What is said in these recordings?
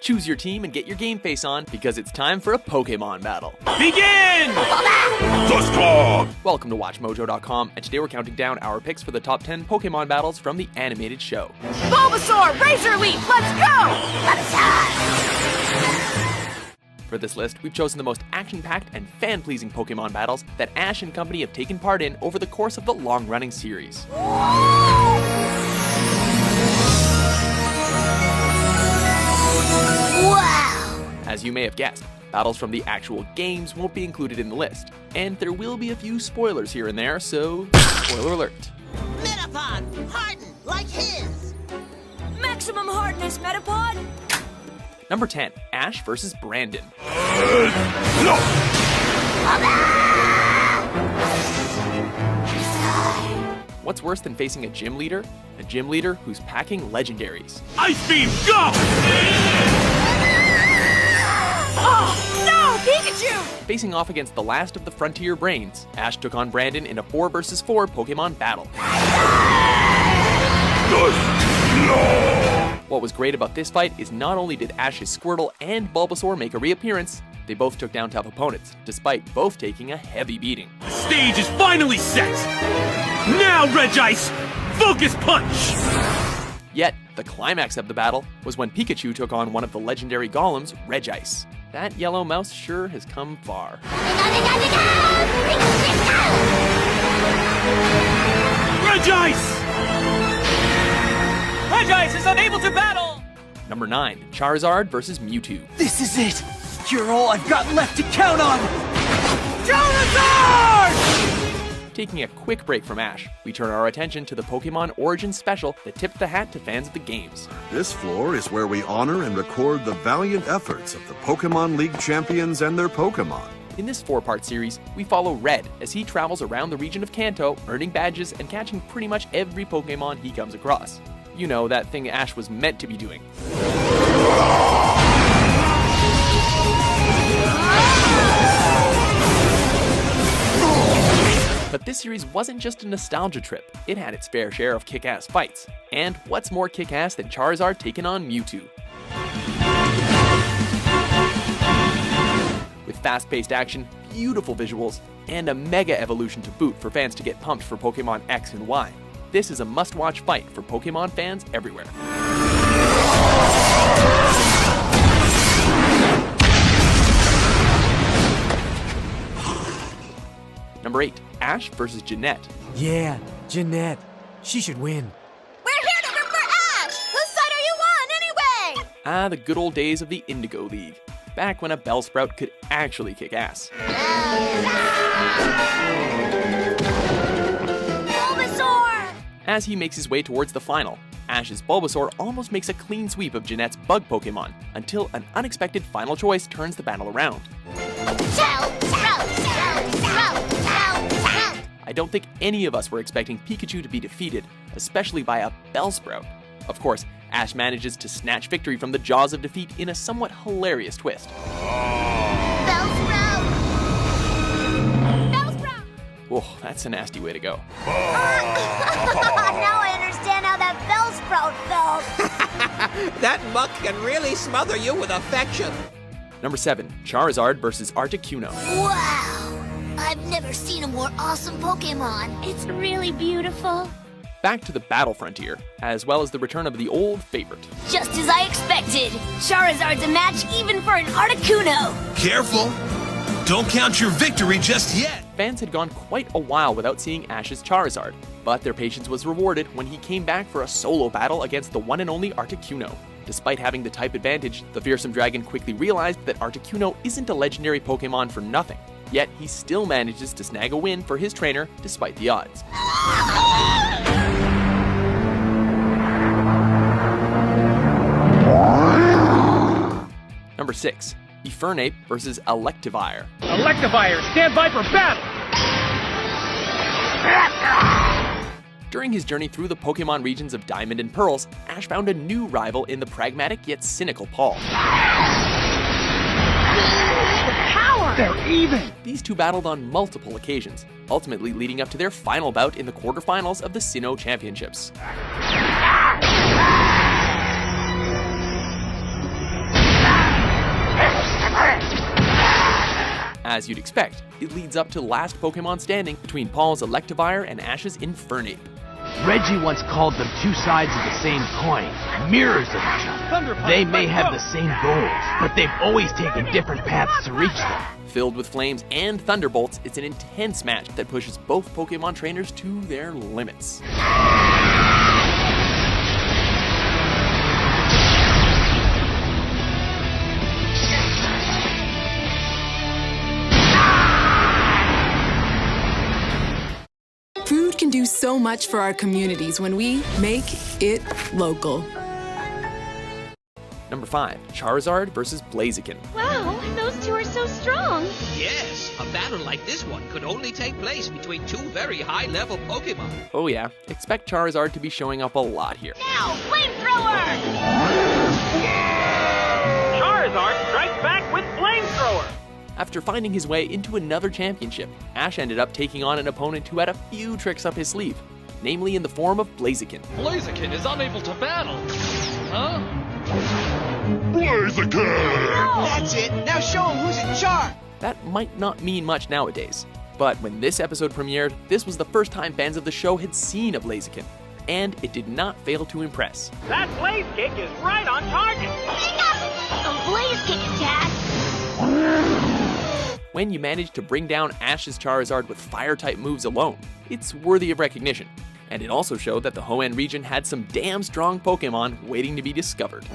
Choose your team and get your game face on because it's time for a Pokémon battle. Begin! Welcome to WatchMojo.com, and today we're counting down our picks for the top 10 Pokémon battles from the animated show. Bulbasaur, Razor Leaf, let's go! For this list, we've chosen the most action-packed and fan-pleasing Pokémon battles that Ash and company have taken part in over the course of the long-running series. Wow! As you may have guessed, battles from the actual games won't be included in the list, and there will be a few spoilers here and there, so spoiler alert. Metapod, hardened like his. Maximum hardness, Metapod! Number 10, Ash vs. Brandon. What's worse than facing a gym leader? A gym leader who's packing legendaries. Ice Beam, go! Oh, no! Pikachu! Facing off against the last of the Frontier Brains, Ash took on Brandon in a 4 vs. 4 Pokémon battle. What was great about this fight is not only did Ash's Squirtle and Bulbasaur make a reappearance, they both took down tough opponents, despite both taking a heavy beating. The stage is finally set! Now, Regice, focus punch! Yet, the climax of the battle was when Pikachu took on one of the legendary golems, Regice. That yellow mouse sure has come far. Regice! Regice is unable to battle! Number 9, Charizard vs. Mewtwo. This is it! You're all I've got left to count on! Charizard! Taking a quick break from Ash, we turn our attention to the Pokémon Origins special that tipped the hat to fans of the games. This floor is where we honor and record the valiant efforts of the Pokémon League champions and their Pokémon. In this 4-part series, we follow Red as he travels around the region of Kanto, earning badges and catching pretty much every Pokémon he comes across. You know, that thing Ash was meant to be doing. But this series wasn't just a nostalgia trip, it had its fair share of kick-ass fights. And what's more kick-ass than Charizard taking on Mewtwo? With fast-paced action, beautiful visuals, and a mega evolution to boot for fans to get pumped for Pokémon X and Y, this is a must-watch fight for Pokémon fans everywhere. Number 8, Ash vs. Jeanette. Yeah, Jeanette. She should win. We're here to root for Ash! Whose side are you on, anyway? Ah, the good old days of the Indigo League. Back when a Bellsprout could actually kick ass. Bulbasaur! As he makes his way towards the final, Ash's Bulbasaur almost makes a clean sweep of Jeanette's bug Pokémon, until an unexpected final choice turns the battle around. I don't think any of us were expecting Pikachu to be defeated, especially by a Bellsprout. Of course, Ash manages to snatch victory from the jaws of defeat in a somewhat hilarious twist. Bellsprout! Bellsprout! Oh, that's a nasty way to go. Now I understand how that Bellsprout felt. That muck can really smother you with affection. Number 7, Charizard vs. Articuno. Wow! I've never seen a more awesome Pokémon. It's really beautiful. Back to the battle frontier, as well as the return of the old favorite. Just as I expected. Charizard's a match even for an Articuno. Careful! Don't count your victory just yet! Fans had gone quite a while without seeing Ash's Charizard, but their patience was rewarded when he came back for a solo battle against the one and only Articuno. Despite having the type advantage, the fearsome dragon quickly realized that Articuno isn't a legendary Pokémon for nothing. Yet he still manages to snag a win for his trainer despite the odds. Number 6, Infernape vs. Electivire. Electivire, stand by for battle! During his journey through the Pokémon regions of Diamond and Pearls, Ash found a new rival in the pragmatic yet cynical Paul. They're even! These two battled on multiple occasions, ultimately leading up to their final bout in the quarterfinals of the Sinnoh Championships. As you'd expect, it leads up to last Pokemon standing between Paul's Electivire and Ash's Infernape. Reggie once called them two sides of the same coin, mirrors of each other. They may have the same goals, but they've always taken different paths to reach them. Filled with flames and thunderbolts, it's an intense match that pushes both Pokemon trainers to their limits. Food can do so much for our communities when we make it local. Number 5, Charizard versus Blaziken. Wow, those two are so strong. Yes, a battle like this one could only take place between two very high-level Pokemon. Oh yeah, expect Charizard to be showing up a lot here. Now, flamethrower! Charizard strikes back with Flamethrower! After finding his way into another championship, Ash ended up taking on an opponent who had a few tricks up his sleeve, namely in the form of Blaziken. Blaziken is unable to battle. Huh? Blaziken! That's it. Now show him who's in charge. That might not mean much nowadays, but when this episode premiered, this was the first time fans of the show had seen a Blaziken, and it did not fail to impress. That Blaze Kick is right on target! A blaze kick attack! When you manage to bring down Ash's Charizard with Fire-type moves alone, it's worthy of recognition. And it also showed that the Hoenn region had some damn strong Pokemon waiting to be discovered.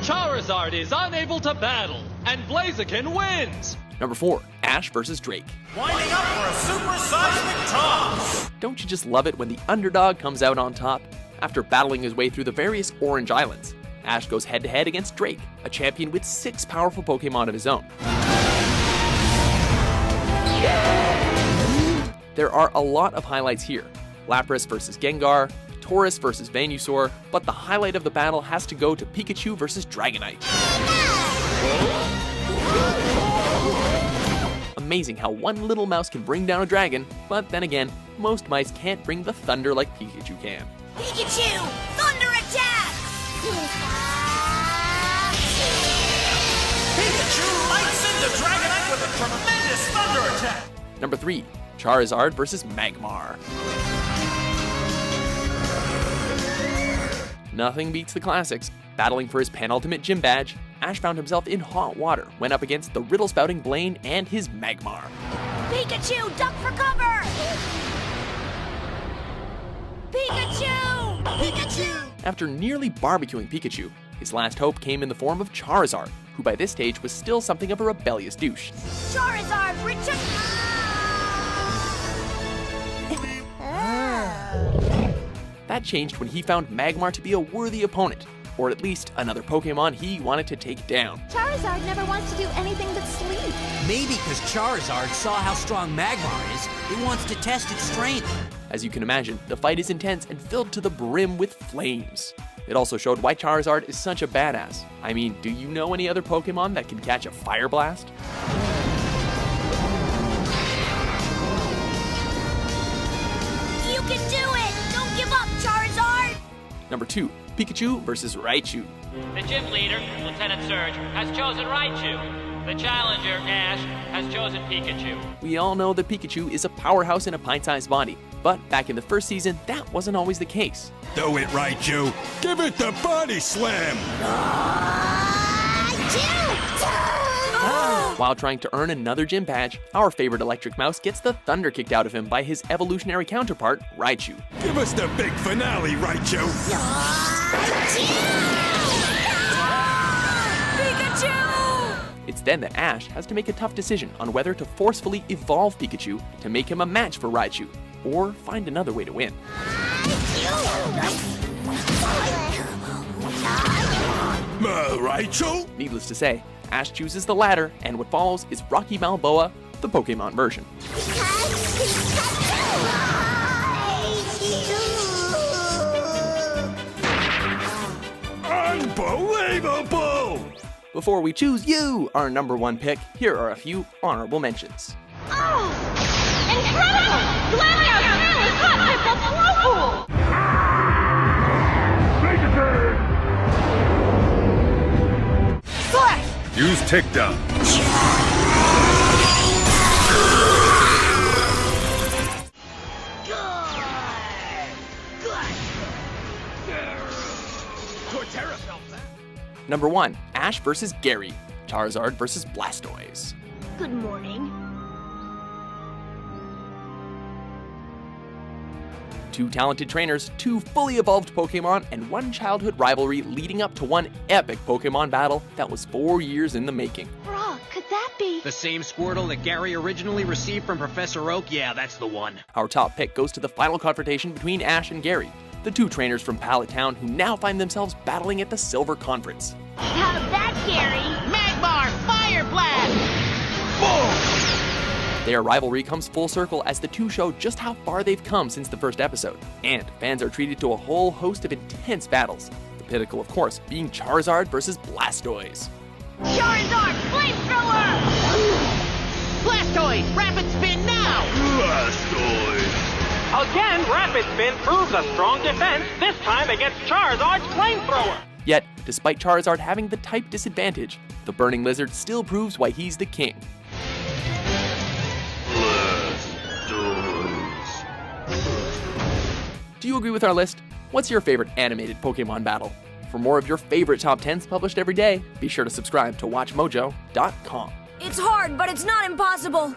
Charizard is unable to battle, and Blaziken wins! Number 4, Ash versus Drake. Winding up for a super seismic toss! Don't you just love it when the underdog comes out on top? After battling his way through the various Orange Islands, Ash goes head-to-head against Drake, a champion with 6 powerful Pokemon of his own. There are a lot of highlights here. Lapras versus Gengar, Tauros versus Venusaur, but the highlight of the battle has to go to Pikachu versus Dragonite. Amazing how one little mouse can bring down a dragon, but then again, most mice can't bring the thunder like Pikachu can. Pikachu! Thunder attack! Pikachu lights into Dragonite with a tremendous thunder attack! Number 3, Charizard versus Magmar. Nothing beats the classics. Battling for his penultimate gym badge, Ash found himself in hot water when up against the riddle-spouting Blaine and his Magmar. Pikachu, duck for cover! Pikachu! Pikachu! After nearly barbecuing Pikachu, his last hope came in the form of Charizard, who by this stage was still something of a rebellious douche. Charizard, return! That changed when he found Magmar to be a worthy opponent, or at least another Pokemon he wanted to take down. Charizard never wants to do anything but sleep. Maybe because Charizard saw how strong Magmar is, he wants to test its strength. As you can imagine, the fight is intense and filled to the brim with flames. It also showed why Charizard is such a badass. I mean, do you know any other Pokemon that can catch a fire blast? You can do it! Don't give up, Charizard! Number 2, Pikachu versus Raichu. The gym leader, Lieutenant Surge, has chosen Raichu. The challenger, Ash, has chosen Pikachu. We all know that Pikachu is a powerhouse in a pint-sized body, but back in the first season, that wasn't always the case. Do it, Raichu. Give it the body slam. While trying to earn another gym badge, our favorite electric mouse gets the thunder kicked out of him by his evolutionary counterpart, Raichu. Give us the big finale, Raichu. It's then that Ash has to make a tough decision on whether to forcefully evolve Pikachu to make him a match for Raichu, or find another way to win. Raichu? Needless to say, Ash chooses the latter, and what follows is Rocky Balboa, the Pokemon version. Unbelievable! Before we choose you, our number 1 pick, here are a few honorable mentions. Oh! Incredible! Glameout really hot with the whirlpool! Use takedown. Number 1. Ash vs. Gary. Charizard vs. Blastoise. Good morning. Two talented trainers, two fully evolved Pokémon, and one childhood rivalry leading up to one epic Pokémon battle that was 4 years in the making. Brock, could that be? The same Squirtle that Gary originally received from Professor Oak? Yeah, that's the one. Our top pick goes to the final confrontation between Ash and Gary, the two trainers from Pallet Town who now find themselves battling at the Silver Conference. How's that, Gary? Magmar, Fire Blast! Their rivalry comes full circle as the two show just how far they've come since the first episode, and fans are treated to a whole host of intense battles. The pinnacle, of course, being Charizard versus Blastoise. Charizard, flamethrower! Blastoise, rapid spin now! Again, Rapid Spin proves a strong defense, this time against Charizard's flamethrower. Yet, despite Charizard having the type disadvantage, the Burning Lizard still proves why he's the king. Do you agree with our list? What's your favorite animated Pokémon battle? For more of your favorite top 10s published every day, be sure to subscribe to WatchMojo.com. It's hard, but it's not impossible.